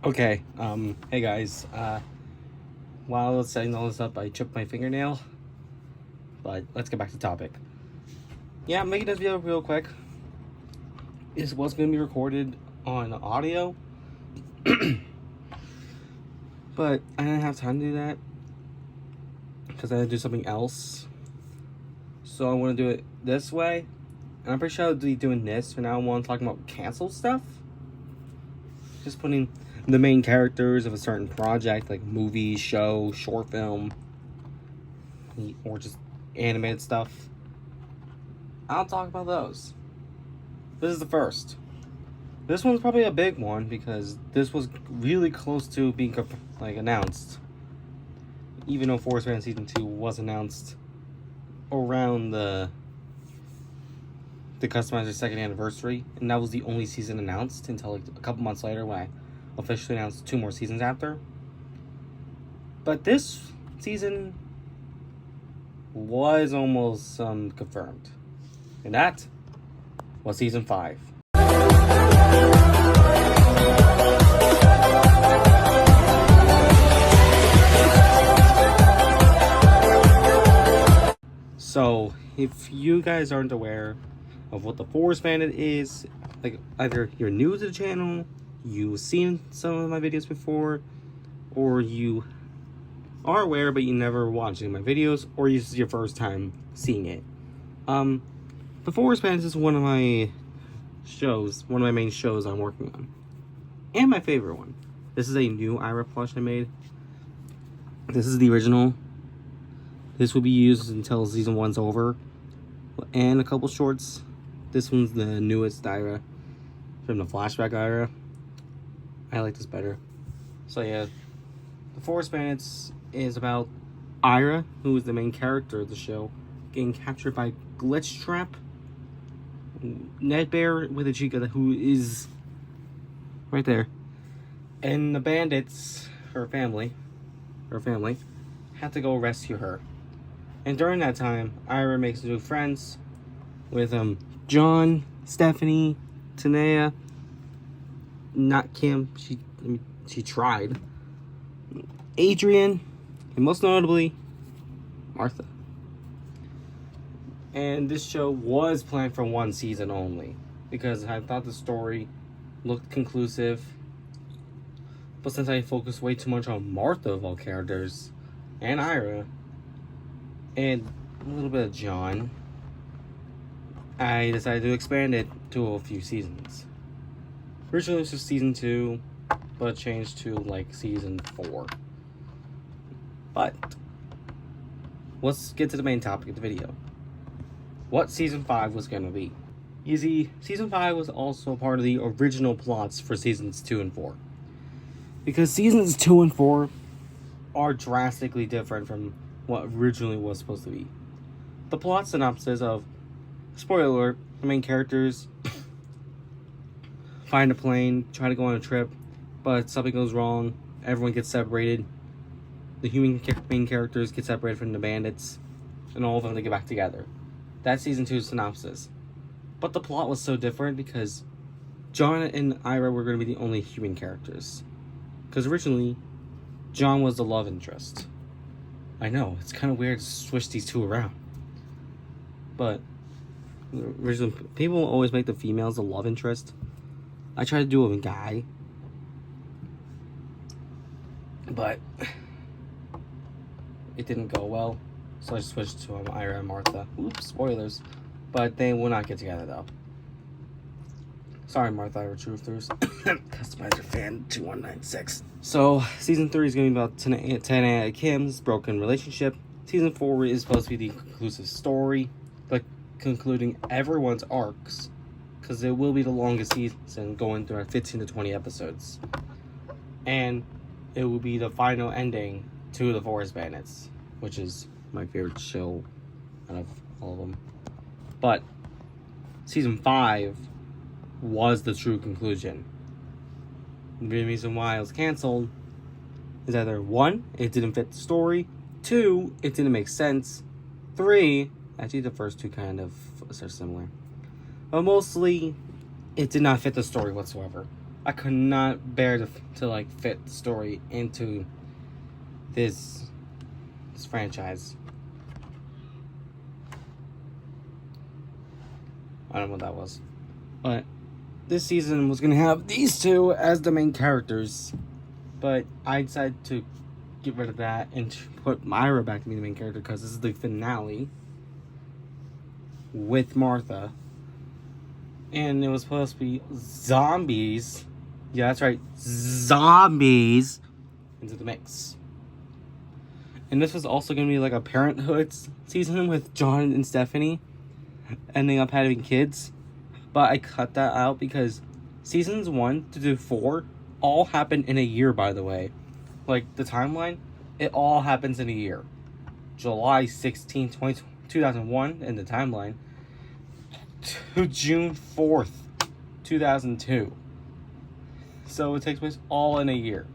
Okay, hey guys, while I was setting all this up, I chipped my fingernail, but let's get back to the topic. Yeah, I'm making this video real quick. This was going to be recorded on audio, but I didn't have time to do that, because I had to do something else, so I want to do it this way, and I'm pretty sure I'll be doing this for now on, talking about canceled stuff, just putting the main characters of a certain project, like movie, show, short film, or just animated stuff. I'll talk about those. This is the first. This one's probably a big one because this was really close to being announced. Even though Forest Band Season 2 was announced around the Customizer second anniversary, and that was the only season announced until like a couple months later when I officially announced 2 more seasons after. But this season was almost confirmed, and that was season 5. So, if you guys aren't aware of what the Forest Bandit is, like either you're new to the channel, you've seen some of my videos before, or you are aware but you never watched any of my videos, or this is your first time seeing it. The Forest Bandit is one of my main shows I'm working on, and my favorite one. This is a new Ira plush I made. This is the original. This will be used until season 1's over, and a couple shorts. This one's the newest Ira from the flashback Ira. I like this better. So yeah, the Forest Bandits is about Ira, who is the main character of the show, getting captured by Glitch Trap, Ned Bear with a Chica, who is right there, and the bandits, her family, have to go rescue her. And during that time, Ira makes new friends with John, Stephanie, Tanea, not Kim. She tried. Adrian, and most notably, Martha. And this show was planned for 1 season only because I thought the story looked conclusive. But since I focused way too much on Martha of all characters and Ira, and a little bit of John, I decided to expand it to a few seasons. Originally it was just season 2, but changed to like season 4. But let's get to the main topic of the video. What season 5 was going to be. You see, season 5 was also part of the original plots for seasons 2 and 4. Because seasons 2 and 4 are drastically different from what originally was supposed to be. The plot synopsis of, spoiler alert, the main characters find a plane, try to go on a trip, but something goes wrong, everyone gets separated, the main characters get separated from the bandits, and all of them, they get back together. That's season 2's synopsis. But the plot was so different because John and Ira were going to be the only human characters. Because originally, John was the love interest. I know, it's kind of weird to switch these two around. But originally, people always make the females the love interest. I tried to do it with a guy, but it didn't go well. So I switched to Ira and Martha. Oops, spoilers. But they will not get together though. Sorry, Martha, Ira Truthers. Customizer fan 2196. So, season 3 is going to be about Tanea and Kim's broken relationship. Season 4 is supposed to be the conclusive story, but concluding everyone's arcs, because it will be the longest season, going through 15 to 20 episodes. And it will be the final ending to the Forest Bandits, which is my favorite show out of all of them. But season 5 was the true conclusion. The reason why it was canceled is either 1, it didn't fit the story, 2, it didn't make sense, 3, actually the first 2 kind of are similar, but mostly it did not fit the story whatsoever. I could not bear to like fit the story into this franchise. I don't know what that was. But this season was gonna have these two as the main characters. But I decided to get rid of that and put Myra back to be the main character because this is the finale with Martha. And it was supposed to be zombies. Yeah, that's right. Zombies into the mix. And this was also going to be like a parenthood season with John and Stephanie ending up having kids. But I cut that out because seasons 1 to 4 all happened in a year, by the way. Like, the timeline, it all happens in a year. July 16, 2001 in the timeline to June 4th, 2002. So it takes place all in a year.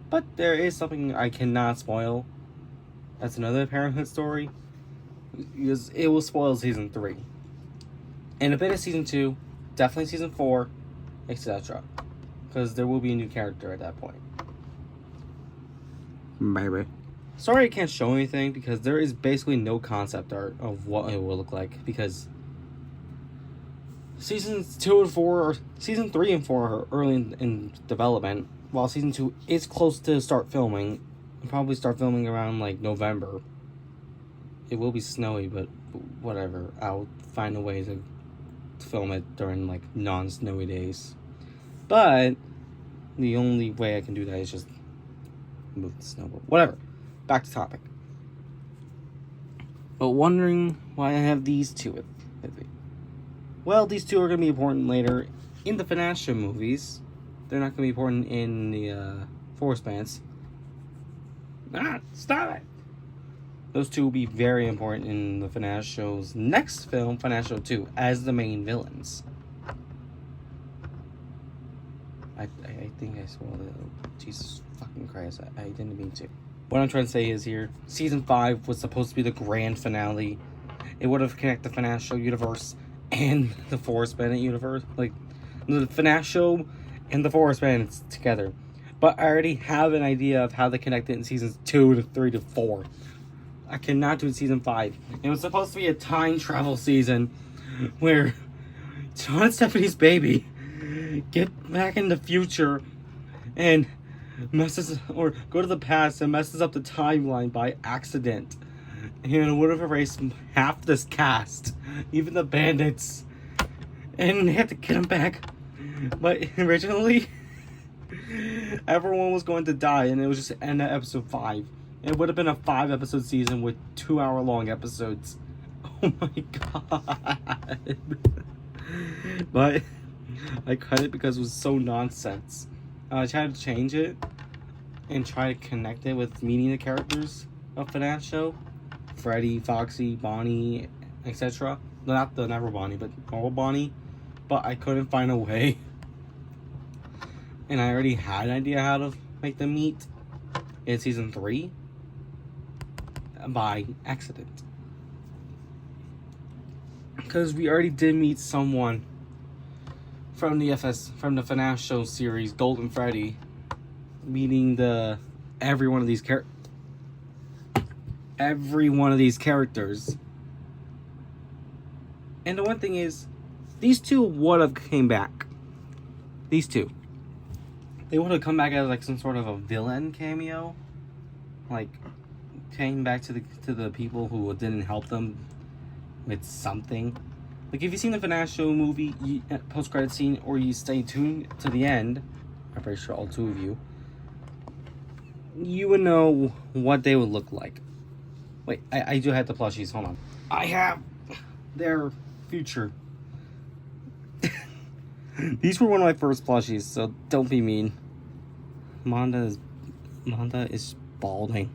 But there is something I cannot spoil. That's another parenthood story. Because it will spoil season 3. And a bit of season 2, definitely season 4, etc. Because there will be a new character at that point. Baby. Sorry I can't show anything because there is basically no concept art of what it will look like. Because seasons 2 and 4, or season 3 and 4 are early in development. While season 2 is close to start filming. I'll probably start filming around like November. It will be snowy, but whatever. I'll find a way to film it during like non-snowy days. But the only way I can do that is just move the snow. But whatever. Back to topic. But wondering why I have these two with me. Well, these two are going to be important later in the FNAF movies. They're not going to be important in the Force Bandits. Stop it! Those two will be very important in the FNAF show's next film, FNAF Show 2, as the main villains. I think I spoiled it. Jesus fucking Christ, I didn't mean to. What I'm trying to say is here, Season 5 was supposed to be the grand finale. It would have connected the FNAF Show universe and the Force Bandit universe. Like, the FNAF Show and the Force Bandits together. But I already have an idea of how they connect it in Seasons 2 to 3 to 4. I cannot do it in Season 5. It was supposed to be a time travel season where John and Stephanie's baby get back in the future and messes, or go to the past and messes up the timeline by accident. And would have erased half this cast, even the bandits. And they had to get them back. But originally, everyone was going to die, and it was just end at episode 5. It would have been a 5-episode season with 2-hour-long episodes. Oh my god. But I cut it because it was so nonsense. I tried to change it and try to connect it with meeting the characters of FNAF Show. Freddy, Foxy, Bonnie, etc. Not the Never Bonnie, but normal Bonnie. But I couldn't find a way. And I already had an idea how to make them meet in Season 3 by accident. Because we already did meet someone from the FNAF Show series, Golden Freddy, meeting every one of these characters. And the one thing is, these two would have came back. These two. They would have come back as like some sort of a villain cameo. Like, came back to the people who didn't help them with something. Like, if you've seen the FNAF Show movie post-credit scene, or you stay tuned to the end, I'm pretty sure all two of you, you would know what they would look like. Wait, I do have the plushies, hold on. I have their future. These were one of my first plushies, so don't be mean. Monda is balding.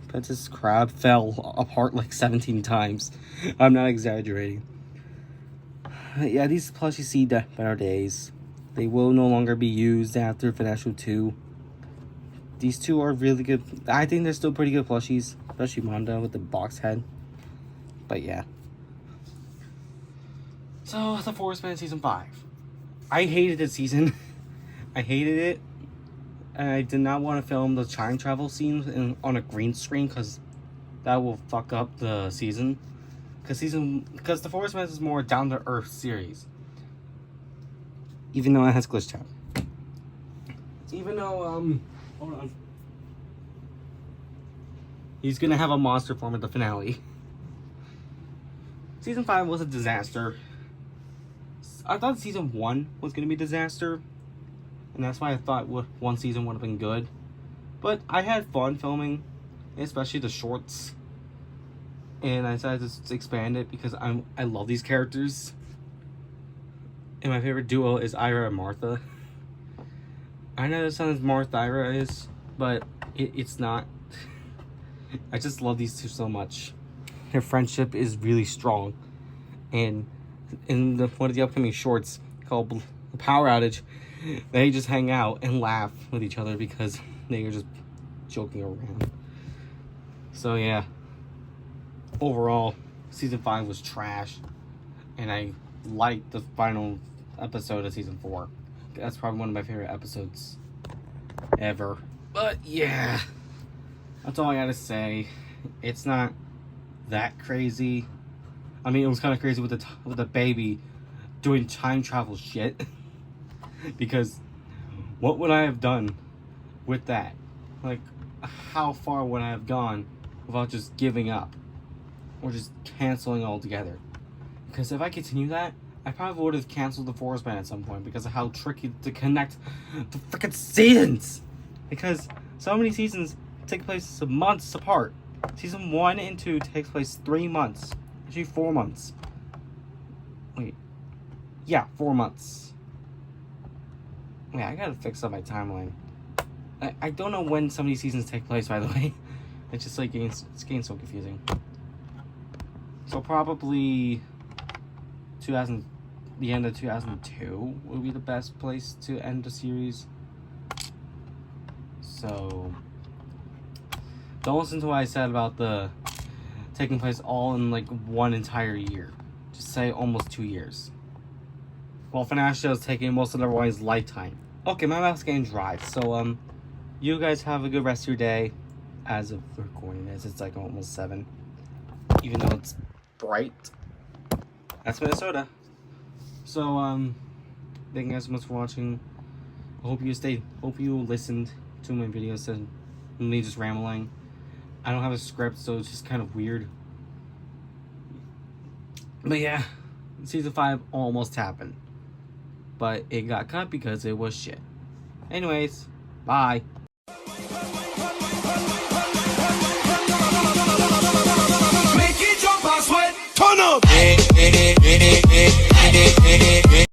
Princess Crab fell apart like 17 times. I'm not exaggerating. Yeah, these plushies see better days. They will no longer be used after FNAF Show 2. These two are really good. I think they're still pretty good plushies, especially Monda with the box head. But yeah. So, The Forest Man Season 5. I hated this season. I hated it. And I did not want to film the time travel scenes on a green screen because that will fuck up the season. Because The Forest Man is more down-to-earth series. Even though it has glitch tab. Even though, hold on. He's gonna have a monster form at the finale. Season 5 was a disaster. I thought Season 1 was gonna be a disaster. And that's why I thought one season would have been good. But I had fun filming, especially the shorts. And I decided to expand it because I love these characters. And my favorite duo is Ira and Martha. I know that sounds Martha Ira is, but it's not. I just love these two so much. Their friendship is really strong. And in one of the upcoming shorts called Power Outage, they just hang out and laugh with each other because they are just joking around. So yeah, overall, Season 5 was trash. And I liked the final episode of Season 4. That's probably one of my favorite episodes ever. But yeah, that's all I gotta say. It's not that crazy. I mean, it was kind of crazy with the baby doing time travel shit. Because what would I have done with that? Like, how far would I have gone without just giving up or just canceling altogether? Because if I continue that, I probably would have canceled The Forest Man at some point because of how tricky to connect the freaking seasons. Because so many seasons take place months apart. Season 1 and 2 takes place 3 months. Actually, 4 months. Wait. Yeah, 4 months. Wait, I gotta fix up my timeline. I don't know when some of these seasons take place, by the way. It's just like it's getting so confusing. So probably the end of 2002 would be the best place to end the series. So don't listen to what I said about the taking place all in like one entire year. Just say almost 2 years. Well, Finascia is taking most of everyone's lifetime. Okay, my mouth's getting dry. So you guys have a good rest of your day. As of recording this, it's like almost 7. Even though it's bright. That's Minnesota. So thank you guys so much for watching. I hope you listened to my videos and me just rambling. I don't have a script, so it's just kind of weird. But yeah, Season 5 almost happened. But it got cut because it was shit. Anyways, bye. Make it jump and sweat. Turn up.